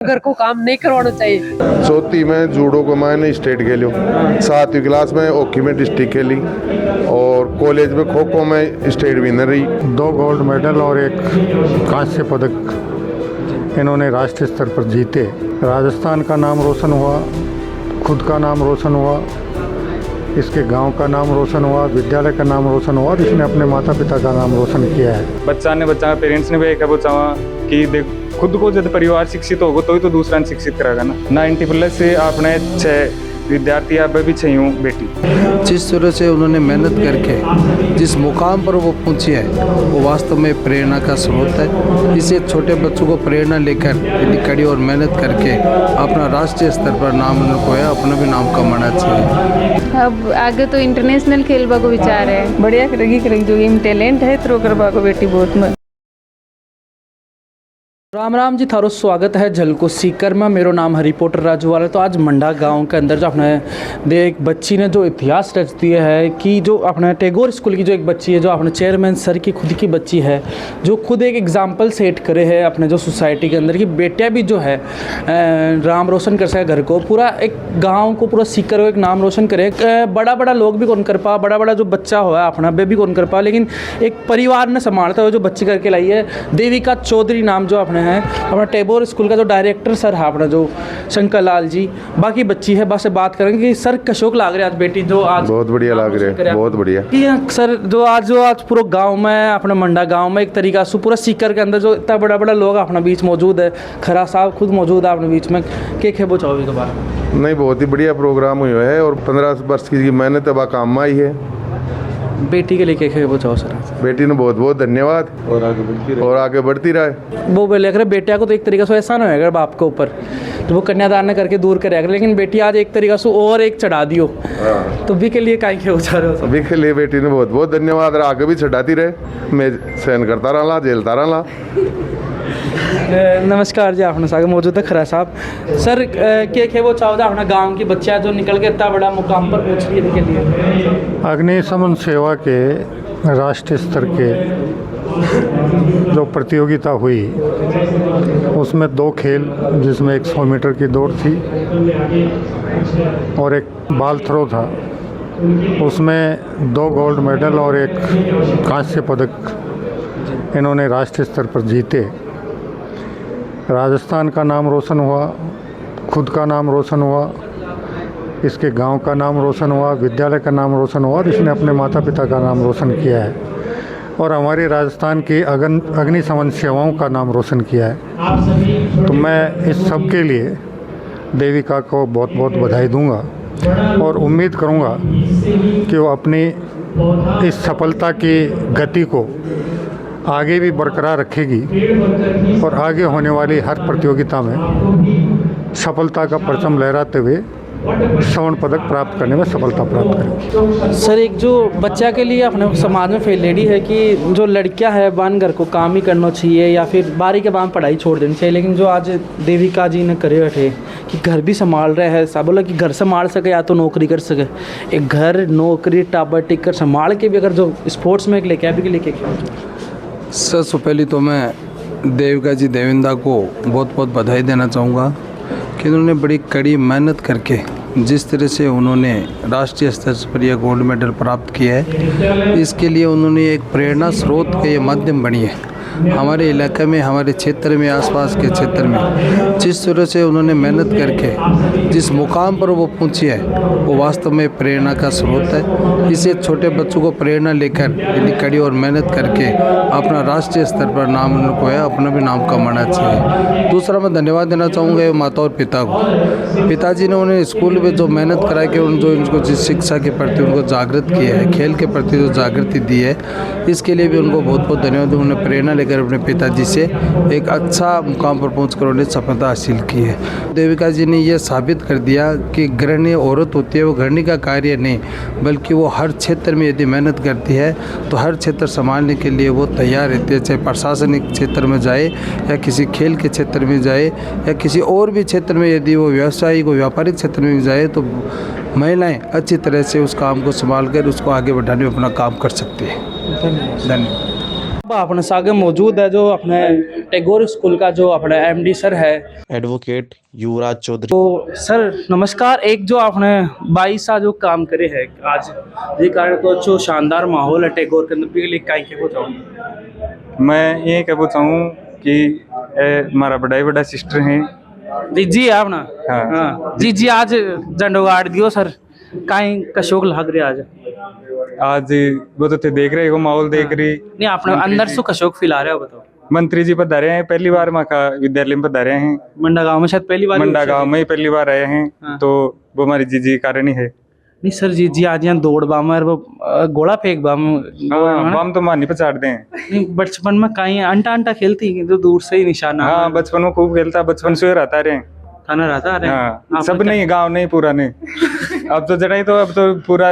घर को काम नहीं करवाना चाहिए। चौथी में जूडो को मैंने स्टेट खेलियो, 7वीं क्लास में हॉकी में डिस्ट्रिक्ट खेली और कॉलेज में खो खो में स्टेट विनर रही। 2 गोल्ड मेडल और 1 कांस्य पदक इन्होंने राष्ट्रीय स्तर पर जीते। राजस्थान का नाम रोशन हुआ, खुद का नाम रोशन हुआ, इसके गांव का नाम रोशन हुआ, विद्यालय का नाम रोशन हुआ और इसने अपने माता पिता का नाम रोशन किया है। बच्चा पेरेंट्स ने भी एक चाहा कि देख खुद को जब परिवार शिक्षित होगा तो ही तो दूसरा शिक्षित करेगा ना। 90+ से आपने 6 विद्यार्थी अब भी 6 हूँ बेटी। जिस तरह से उन्होंने मेहनत करके जिस मुकाम पर वो पहुँची है वो वास्तव में प्रेरणा का स्रोत है। इसे छोटे बच्चों को प्रेरणा लेकर यदि कड़ी और मेहनत करके अपना राष्ट्रीय स्तर पर नाम उनको है, अपना भी नाम कमाना चाहिए। अब आगे तो इंटरनेशनल खेलबा को विचार है। बढ़िया करेगी जो इम टैलेंट है तो करवा को बेटी बहुत में। राम राम जी, थारो स्वागत है झलको सीकर में। मेरो नाम है रिपोर्टर राजू वाला। तो आज मंडा गांव के अंदर जो अपने एक बच्ची ने जो इतिहास रच दिया है कि जो अपने टैगोर स्कूल की जो एक बच्ची है, जो अपने चेयरमैन सर की खुद की बच्ची है, जो खुद एक एग्जाम्पल सेट करे है अपने जो सोसाइटी के अंदर कि बेटियाँ भी जो है नाम रोशन कर सके, घर को पूरा एक गाँव को पूरा सीकर को एक नाम रोशन करे। बड़ा बड़ा लोग भी कौन कर पा, बड़ा बड़ा जो बच्चा हुआ अपना वे भी कौन कर पा, लेकिन एक परिवार ने संभालता हुआ जो बच्ची करके लाई है। देविका चौधरी नाम जो अपने है, अपना टैगोर स्कूल का जो डायरेक्टर सर है अपना जो शंकर लाल जी। बाकी बच्ची है बस से बात करेंगे कि सर कशोक लाग रहे आज बेटी जो आज बहुत बढ़िया लग रहे हैं, बहुत बढ़िया कि सर जो आज पूरा गांव में अपना मंडा गांव में एक तरीका से पूरा सीकर के अंदर जो इतना बड़ा बड़ा लोग अपना बीच मौजूद है, खरा साहब खुद मौजूद है अपने बीच में, के खेबो चाहोगे के बारे में? नहीं, बहुत ही बढ़िया प्रोग्राम हुआ है और 15 वर्ष की मेहनत अब काम में आई है। बेटी के लिए के खेबो चाहो सर? बेटी ने बहुत बहुत धन्यवाद और आगे बढ़ती रहे। वो बोले अगर बेटिया को तो एक तरीका से ऐसा ना होगा बाप के ऊपर तो वो कन्यादान ने करके दूर करेगा, लेकिन बेटी आज एक तरीका से और एक चढ़ा दियो तो भी के लिए काहे के उछा रहे हो? अभी के लिए बेटी ने बहुत बहुत धन्यवाद और आगे भी चढ़ाती रहे। मैं सहन करता रहा, झेलता रहा। नमस्कार जी, आपने साथ मौजूद है खरा साहब। सर के वो चाहो अपना गांव की बच्चा जो निकल के इतना बड़ा मुकाम पर पहुंच रही है के लिए? अग्निशमन सेवा के राष्ट्रीय स्तर के जो प्रतियोगिता हुई उसमें 2 खेल, जिसमें एक 100 मीटर की दौड़ थी और एक बाल थ्रो था, उसमें 2 गोल्ड मेडल और 1 कांस्य पदक इन्होंने राष्ट्रीय स्तर पर जीते। राजस्थान का नाम रोशन हुआ, खुद का नाम रोशन हुआ, इसके गांव का नाम रोशन हुआ, विद्यालय का नाम रोशन हुआ और इसने अपने माता पिता का नाम रोशन किया है और हमारे राजस्थान की अग्निशमन सेवाओं का नाम रोशन किया है। तो मैं इस सब के लिए देविका को बहुत बहुत बधाई दूंगा और उम्मीद करूंगा कि वो अपनी इस सफलता की गति को आगे भी बरकरार रखेगी और आगे होने वाली हर प्रतियोगिता में सफलता का परचम लहराते हुए स्वर्ण पदक प्राप्त करने में सफलता प्राप्त करेगी। सर एक जो बच्चा के लिए अपने समाज में फैलेडी है कि जो लड़कियां है बान घर को काम ही करना चाहिए या फिर बारी के बाद पढ़ाई छोड़ देनी चाहिए, लेकिन जो आज देविका जी ने करे बैठे कि घर भी संभाल रहे हैं, सब बोला कि घर संभाल सके या तो नौकरी कर सके, एक घर नौकरी टाबर टिकर संभाल के भी अगर जो स्पोर्ट्स में लेके अभी के लेके सबसे पहले तो मैं देविका जी देविंदा को बहुत बहुत बधाई देना चाहूँगा कि उन्होंने बड़ी कड़ी मेहनत करके जिस तरह से उन्होंने राष्ट्रीय स्तर पर यह गोल्ड मेडल प्राप्त किया है, इसके लिए उन्होंने एक प्रेरणा स्रोत का ये माध्यम बनी है। हमारे इलाके में, हमारे क्षेत्र में, आसपास के क्षेत्र में जिस तरह से उन्होंने मेहनत करके जिस मुकाम पर वो पहुंची है वो वास्तव में प्रेरणा का स्रोत है। इसे छोटे बच्चों को प्रेरणा लेकर यदि कड़ी और मेहनत करके अपना राष्ट्रीय स्तर पर नाम उनको है, अपना भी नाम कमाना चाहिए। दूसरा मैं धन्यवाद देना चाहूँगा माता और पिता को। पिताजी ने उन्हें स्कूल में जो मेहनत करा के जो इनको जिस शिक्षा के प्रति उनको जागृत किया है, खेल के प्रति जो जागृति दी है, इसके लिए भी उनको बहुत बहुत धन्यवाद। उन्होंने प्रेरणा लेकर अपने पिताजी से एक अच्छा मुकाम पर पहुंचकर उन्हें सफलता हासिल की है। देविका जी ने यह साबित कर दिया कि गृहिणी औरत होती है वो गृहिणी का कार्य नहीं, बल्कि वो हर क्षेत्र में यदि मेहनत करती है तो हर क्षेत्र संभालने के लिए वो तैयार रहती है, चाहे प्रशासनिक क्षेत्र में जाए या किसी खेल के क्षेत्र में जाए या किसी और भी क्षेत्र में, यदि वो व्यवसायिक और व्यापारिक क्षेत्र में जाए तो महिलाएं अच्छी तरह से उस काम को संभाल कर उसको आगे बढ़ाने में अपना काम कर सकती है। धन्यवाद। अपने सागे मौजूद है जो अपने टैगोर स्कूल का जो अपने एमडी सर है। एडवोकेट युवराज चौधरी। तो सर नमस्कार, एक जो आपने 22 साल जो काम करे है आज ये कारण तो जो शानदार माहौल है टैगोर के अंदर के लिए कहीं के बताऊँ मैं ये कहना चाहूँ कि हमारा बड़ा सिस्टर है जी आप ना। हाँ। हाँ जी आज झंडो गाड़ दियो सर, कहीं का शौक लग रहा आज आज वो तो थे देख रहे हो माहौल देख रही नहीं आपने अंदर से का शौक फैला रहे हो बताओ। मंत्री जी पधारे हैं पहली बार माँ का विद्यालय में पधारे हैं मंडा गांव में शायद पहली बार मंडा गांव में ही पहली बार आए हैं। हाँ। तो वो हमारी जी कारण ही है। नहीं सर जी आज यहाँ दौड़ बाम और वो गोला फेंक बाम बम तो मानी पचाड़ते हैं। नहीं बचपन में कहीं अंटा खेलती तो दूर से ही निशाना। हाँ बचपन में खूब खेलता, बचपन से रहता रहे थाना रहता है। हाँ सब नहीं गांव नहीं पूरा नहीं अब तो जरा ही तो अब तो पूरा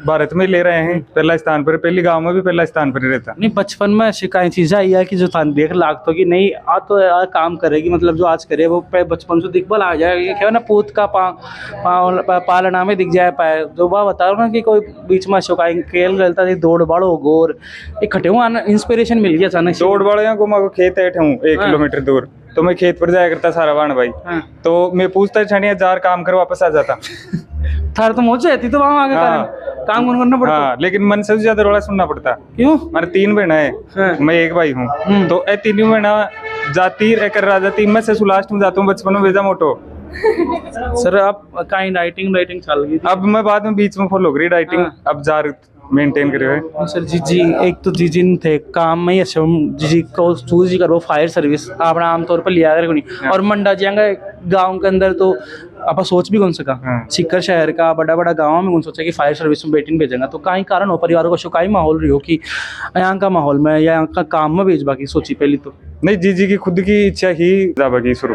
भारत में ले रहे हैं पहला स्थान पर, पहली गांव में भी पहला स्थान पर ही रहता। नहीं बचपन में ऐसी कई चीजें आई है कि जो थान देख लागतो कि नहीं आ तो आ काम करेगी, मतलब जो आज करे वो बचपन से दिखबल आ जाए क्या ना पूत का पालना में दिख जाए पाए जो बात बता रहा हूँ ना कि कोई बीच में शौकाई खेल रहता थी दौड़ बाड़ो गोर इकट्ठे हुआ इंस्पिरेशन मिल गया अचानक। दौड़ बाड़ो को खेत बैठे हूँ 1 किलोमीटर दूर तो मैं खेत पर जाया करता सारा वाण भाई। हाँ। तो मैं पूछता छानिया जार काम कर वापस आ जाता थार तो मौज रहती तो वहाँ आगे हाँ। काम करना पड़ता। हाँ लेकिन मन से ज्यादा रोला सुनना पड़ता। क्यों? हमारे 3 बहना है। हाँ। मैं एक भाई हूँ तो ए तीनों बहना जाती कर रहा जाती मैं से लास्ट में जाता हूँ बचपन में भेजा मोटो। सर आप कहीं राइटिंग चल गई थी? अब मैं बाद में बीच में फॉलो करी राइटिंग। हाँ। अब जार मेंटेन करे हुए सर जी एक तो जी थे काम में ही जी को चूज ही करो फायर सर्विस आपने आमतौर पर लिया करे नहीं। और मंडा जाएंगे गांव के अंदर तो आप सोच भी कौन सका सीकर शहर का बड़ा गांव में कौन सोचा कि फायर सर्विस में बेटी भेजेंगे तो कहीं कारण हो परिवारों को शौकाई माहौल रही हो कि यहाँ का माहौल में या यहाँ का काम में भेजबा की सोची पहली तो नहीं जी की खुद की इच्छा ही जाबा की शुरू।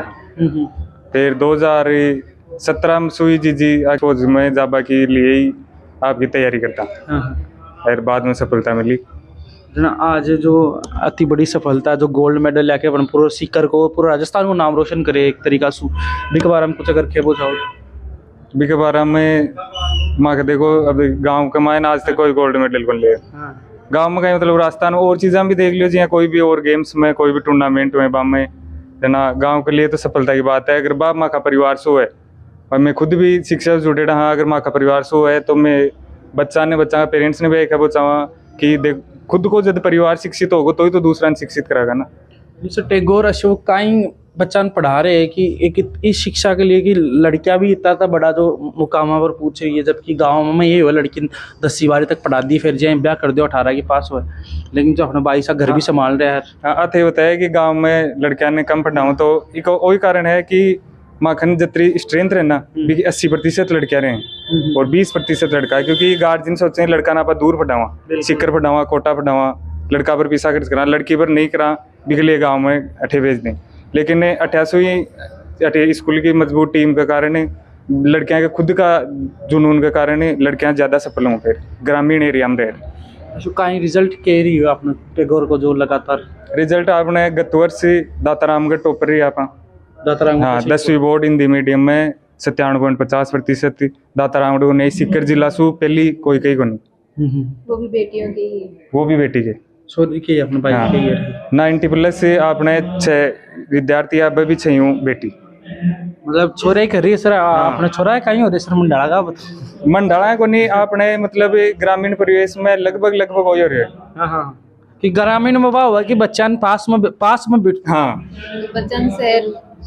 फिर 2017 में सुई जी फौज में जाबा के लिए ही आपकी तैयारी करता फिर बाद में सफलता मिली। जना आज जो अति बड़ी सफलता जो गोल्ड मेडल लेके अपन पूरे सीकर को पूरा राजस्थान को नाम रोशन करे एक तरीका से बिके बारे में कुछ अगर खेबो चाहो बिके बारे में माँ के देखो अब गांव के मायने आज तक कोई गोल्ड मेडल को ले गांव में कहीं मतलब राजस्थान में और चीज़ें भी देख लियो जी कोई भी और गेम्स में कोई भी टूर्नामेंट में बाम में जना गाँव के लिए तो सफलता की बात है। अगर बाप माँ का परिवार सो है और मैं खुद भी शिक्षा से जुड़े रहा अगर माँ का परिवार सो है तो मैं बच्चा पेरेंट्स ने भी एक चाहा कि देख खुद को जब परिवार शिक्षित होगा तो ही तो दूसरा शिक्षित कराएगा ना। जैसे टैगोर अशोक कहीं बच्चा पढ़ा रहे हैं कि एक इस शिक्षा के लिए कि लड़कियां भी इतना बड़ा जो मुकामा पर पूछ रही है जबकि गाँव में ये हुआ लड़की 10वीं 12वीं तक पढ़ा दी फिर जाए ब्याह कर दो 18 की पास हुआ लेकिन जो अपना 22 घर भी संभाल रहे हैं। अथे होता है कि गाँव में लड़कियां ने कम पढ़ाऊँ तो एक वही कारण है कि माखन जितनी स्ट्रेंथ रहना 80% लड़कियां रहे और 20% लड़का है क्योंकि गार्जियन सोचते हैं लड़का ना आप दूर पढ़ावा सिक्कर पढ़ावा कोटा पढ़ावा लड़का पर पैसा खर्च करा लड़की पर नहीं करा बिगले गाँव में अठे भेज दें। लेकिन 88 स्कूल की मजबूत टीम के कारण लड़कियां के खुद का जुनून के कारण लड़कियां ज़्यादा सफल हों फिर ग्रामीण एरिया में रह कहीं रिजल्ट कह रही हो आपने टैगोर को जो लगातार रिजल्ट आपने गत वर्ष दातारामगढ़ टॉपर रही आप हाँ 10वीं बोर्ड हिंदी मीडियम में 97.50% दातारामगढ़ को नहीं सिक्कर जिला सु पहली कोई कहीं को नहीं वो भी बेटियों की ही वो भी बेटी के सोच के अपने भाई हाँ। के ये 90+ से आपने 6 विद्यार्थी अब भी 6 हूँ बेटी मतलब छोरे कर रही है सर अपने छोरा है कहीं होते सर मंडाला का बता मंडाला को नहीं आपने मतलब ग्रामीण परिवेश में लगभग हो रहे हाँ कि ग्रामीण में वाह हुआ कि बच्चा पास में बैठ हाँ बच्चन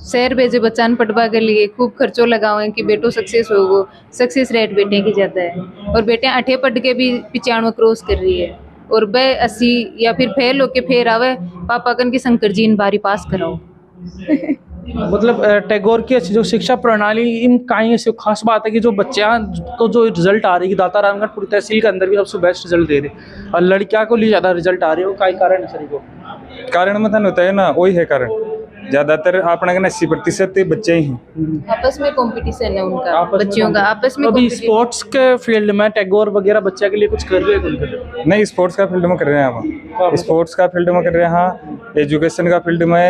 शहर भेजे बच्चान पढ़वा के लिए खूब खर्चो लगाओ कि बेटो सक्सेस होगो सक्सेस रेट बेटे की ज्यादा है और बेटे 8 पढ़ के भी 95 क्रॉस कर रही है और बे 80 या फिर फेल होके फिर आवे पापा कन की शंकर जी इन बारी पास कराओ। मतलब टैगोर की जो शिक्षा प्रणाली इन कहीं ऐसी खास बात है कि जो बच्चा को जो रिजल्ट आ रही है दातारामगढ़ पूरी तहसील के अंदर भी सबसे बेस्ट रिजल्ट दे रहे और लड़कियां को लिए ज़्यादा रिजल्ट आ रही है वो कई कारण है सर को कारण मतलब होता है ना वही है कारण ज्यादातर अपने 80% बच्चे ही हैं आपस में कंपटीशन है उनका बच्चियों का आपस में अभी स्पोर्ट्स के फील्ड में टैगोर वगैरह बच्चे के लिए कुछ कर रहे हैं नहीं स्पोर्ट्स का फील्ड में कर रहे हैं आप स्पोर्ट्स का फील्ड में कर रहे हैं एजुकेशन का फील्ड में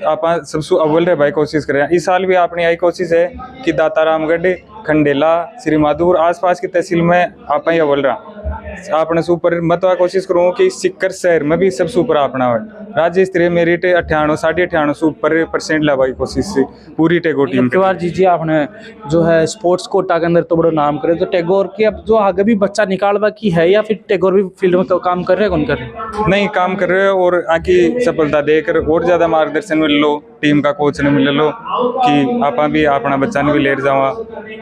आप सबसे अव्वल रहे भाई कोशिश कर रहे हैं। इस साल भी अपनी यही कोशिश है कि दातारामगढ़ खंडेला श्री माधोपुर आसपास की तहसील में आप ही अव्वल रहा अपने सुपर मतवा कोशिश करूँ कि सिक्कर शहर में भी सब सुपर अपना हो। राज्य स्तरीय मेरिट 98 98 सुपर परसेंट लाने की कोशिश से पूरी टैगोर टीम परिवार जी आपने जो है स्पोर्ट्स कोटा के अंदर तो बड़ा नाम करे, तो टैगोर की अब जो आगे भी बच्चा निकालवा की है या फिर टैगोर भी फील्ड में तो काम कर रहे हैं, कौन कर रहे हैं? नहीं काम कर रहे हो और आगे सफलता देकर और ज़्यादा मार्गदर्शन मिल लो, टीम का कोच ने मिल लो कि आप भी अपना बच्चा ने भी ले जावा,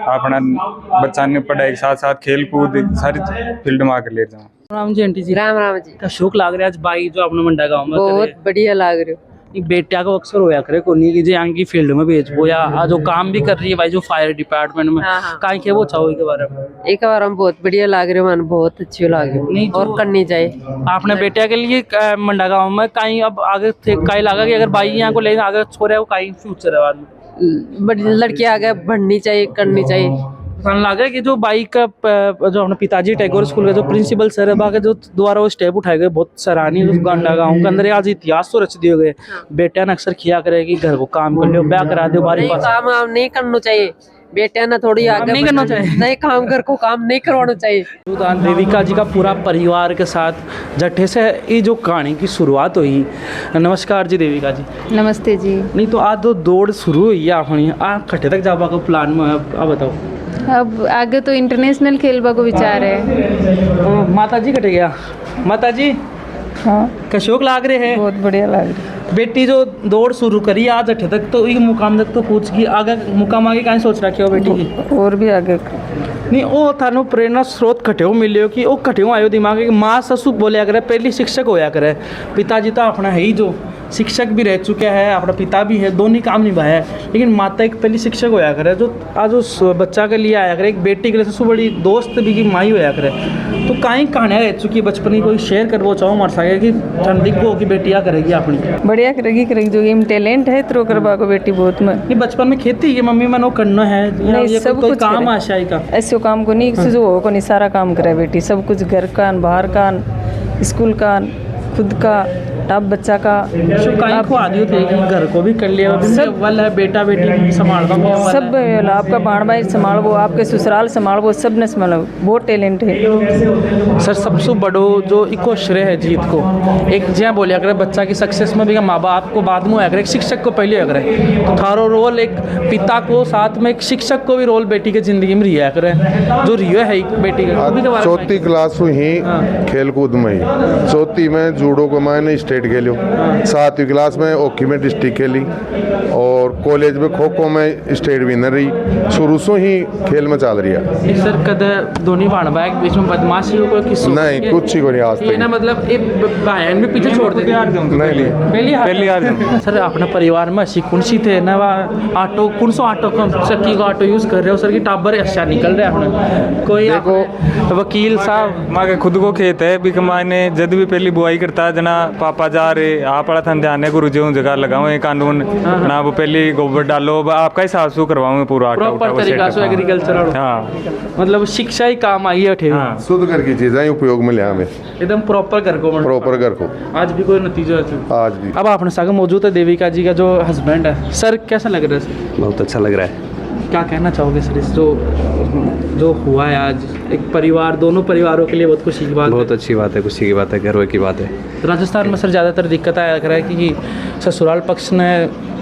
अपना बच्चा ने पढ़ाई के साथ साथ खेल कूद सारी फील्ड में आकर ले जावा। राम जी आंटी जी राम राम जी। का शौक लाग रहा है आज भाई जो अपने मंडा गाँव में बहुत बढ़िया लाग रहे हो। बेटिया को अक्सर होया करे कोनी की जे यहाँ की फील्ड में भेजबो या जो काम भी कर रही है भाई जो फायर डिपार्टमेंट में काहे के वो चाहो के बारे में एक बार हम बहुत बढ़िया लाग रहे हो, मन बहुत अच्छी लाग रही नहीं, हो और करनी चाहिए। आपने बेटिया के लिए मंडा गाँव में कहीं अब आगे कहीं लगा कि अगर भाई यहाँ को ले आगे छोड़े वो कहीं फ्यूचर है बाद में बड़ी लड़की आगे बढ़नी चाहिए, करनी चाहिए। सन लग रहा है कि जो बाइक का जो अपने पिताजी टैगोर स्कूल का जो प्रिंसिपल सर है बाकी जो द्वारा वो स्टेप उठाए गए बहुत सराहनीय। उस गांडा गाँव के अंदर आज इतिहास तो रच दिए गए। बेटिया ने अक्सर किया करे कि घर को काम कर लो, ब्याह करा दो, बारी पास काम वाम नहीं करना चाहिए। बेटिया ना थोड़ी आगे नहीं करना चाहिए, नहीं काम घर को काम नहीं करवाना चाहिए। देविका जी का पूरा परिवार के साथ जट्ठे से ये जो कहानी की शुरुआत हुई। नमस्कार जी देविका जी। नमस्ते जी। नहीं तो आज जो दौड़ शुरू हुई है अपनी आ खट्टे तक जाबा का प्लान में आप बताओ। अब आगे तो इंटरनेशनल खेलबा को विचार है। माता जी कटे गया माता जी हाँ का शौक लाग रहे हैं, बहुत बढ़िया लग रही। बेटी जो दौड़ शुरू करी आज अठे तक तो एक मुकाम तक तो पूछ गई, आगे मुकाम आगे कहीं सोच रखे हो बेटी की? और भी आगे नहीं वो थानू प्रेरणा स्रोत कटे हो मिले हो कि वो कटे हो आयो दिमाग कि माँ ससु बोलिया करे पहली शिक्षक होया करे। पिताजी तो अपना है ही जो शिक्षक भी रह चुके हैं, अपना पिता भी है, दोनों काम निभाया है, लेकिन माता एक पहली शिक्षक होया करे जो आज उस बच्चा के लिए आया करे, एक बेटी के लिए सबसे बड़ी दोस्त भी की माई होया करे। तो कहीं कहानियाँ रह चुकी बचपन की कोई शेयर कर वो चाहो मार सके कि ठंडी को की बेटियाँ करेगी अपनी बढ़िया करेगी जो गेम टैलेंट है तो करवा को बेटी बहुत में। नहीं बचपन में खेती है मम्मी मनो करना है नहीं, ये सब कोई कुछ काम करे। आशाई का ऐसे काम को नहीं जो हो को नहीं सारा काम करे बेटी, सब कुछ घर का बाहर का स्कूल का खुद का टब बच्चा का कहीं को आदि थे कि घर को भी कर लिया सब वाला है बेटा बेटी संभालवा सब आपका बाण भाई संभालो, आपके ससुराल संभालो, सब ने संभालो, बहुत टैलेंट है। सर सबसे बड़ो जो इको श्रेय है जीत को एक ज्यादा बोलिया करे बच्चा की सक्सेस में भी माँ बाप को बाद में होया करे, एक शिक्षक को पहले होया करे। तो थारो रोल एक पिता को साथ में एक शिक्षक को भी रोल बेटी के जिंदगी में रिया करे जो रियो है एक बेटी का। चौथी क्लास में ही खेल कूद में ही चौथी में जूडो को मैंने स्टेट खेलो, 7वीं क्लास में हॉकी में डिस्ट्रिक्ट खेली और कॉलेज में खो खो में स्टेट विनर रही। शुरू से ही खेल में चल रही है। सर कदे दोनों भाण भाई के बीच में बदमाशी हो कोई किस्सा नहीं कुछ ही को नहीं आज ये ना तक। मतलब एक बहन भी पीछे छोड़ देती नहीं पहली हार सर अपने परिवार में ऐसी कौन सी थे ना ऑटो कौन सा ऑटो चक्की का ऑटो यूज कर रहे हो सर की टाबर अच्छा निकल रहा है अपने कोई देखो वकील साहब माँ के खुद को खेत है भी माने जब भी पहली बुआई करता है जना पापा जा रहे आप बड़ा था ध्यान है गुरु जी हूँ जगह लगाओ ये कानून ना वो पहले गोबर डालो आपका ही साफ सू करवाऊँ पूरा आटा उटा प्रॉपर तरीका से एग्रीकल्चर हाँ मतलब शिक्षा ही काम आई है ठेक शुद्ध घर की चीज़ें उपयोग में लिया हमें एकदम प्रॉपर घर को प्रॉपर घर को आज भी कोई नतीजा है आज भी। अब आपने साथ मौजूद है देविका जी का जो हस्बैंड है सर कैसा लग रहा है सर? बहुत अच्छा लग रहा है। क्या कहना चाहोगे सर इस जो हुआ है आज एक परिवार दोनों परिवारों के लिए बहुत खुशी की बात बहुत अच्छी बात है, खुशी की बात है, गर्व की बात है। राजस्थान में सर ज़्यादातर दिक्कत आया कर है कि ससुराल पक्ष ने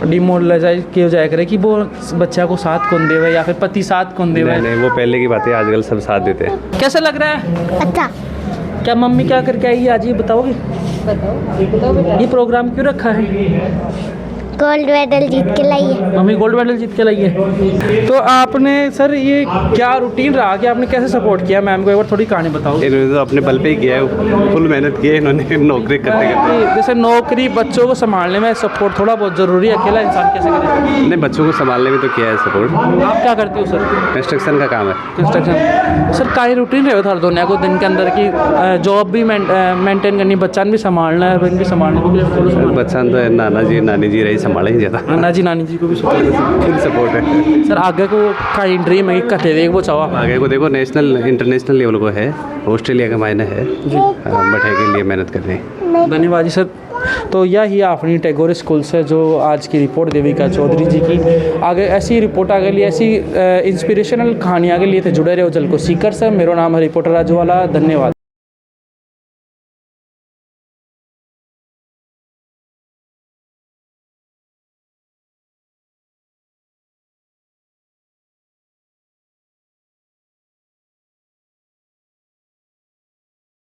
डिमोरलाइज किया जाया करे कि वो बच्चा को साथ कौन देवे या फिर पति साथ कौन देवे। नहीं वो पहले की बात है, आजकल सब साथ देते हैं। कैसा लग रहा है? अच्छा। क्या मम्मी क्या करके आई है आज ये बताओगे? बताओ ये प्रोग्राम क्यों रखा है? गोल्ड मेडल जीत के लाई है। मम्मी गोल्ड मेडल जीत के लाई है। तो आपने सर ये क्या रूटीन रहा कि आपने कैसे सपोर्ट किया मैम को, एक बार थोड़ी कहानी बताओ। इन्होंने तो अपने बल पे ही किया है, फुल मेहनत की है इन्होंने नौकरी करते करते। जैसे नौकरी बच्चों को संभालने में सपोर्ट थोड़ा बहुत जरूरी है, अकेला इंसान कैसे करे? नहीं बच्चों को संभालने में तो किया है सपोर्ट। आप क्या करते हो सर? कंस्ट्रक्शन का काम है। कंस्ट्रक्शन सर का ही रूटीन रहे था दुनिया को दिन के अंदर की जॉब भी मेंटेन करनी, बच्चा भी संभालना है, बहन भी संभालना। बच्चा तो नाना जी नानी जी रही संभाले ही ज़्यादा। नाना जी नानी जी को भी फुल सपोर्ट है सर। आगे को का ड्रीम है कि कटे देख वो चाहो आगे को देखो नेशनल इंटरनेशनल लेवल को है, ऑस्ट्रेलिया का मायने है, बट है के लिए मेहनत कर रहे हैं। धन्यवाद जी सर। तो यही अपनी टैगोर स्कूल से जो आज की रिपोर्ट देविका चौधरी जी की। आगे ऐसी रिपोर्ट आगे लिए ऐसी इंस्पिरेशनल कहानियाँ के लिए थे जुड़े रहे हो जल को सीकर से। मेरा नाम है रिपोर्टर राजू वाला। धन्यवाद।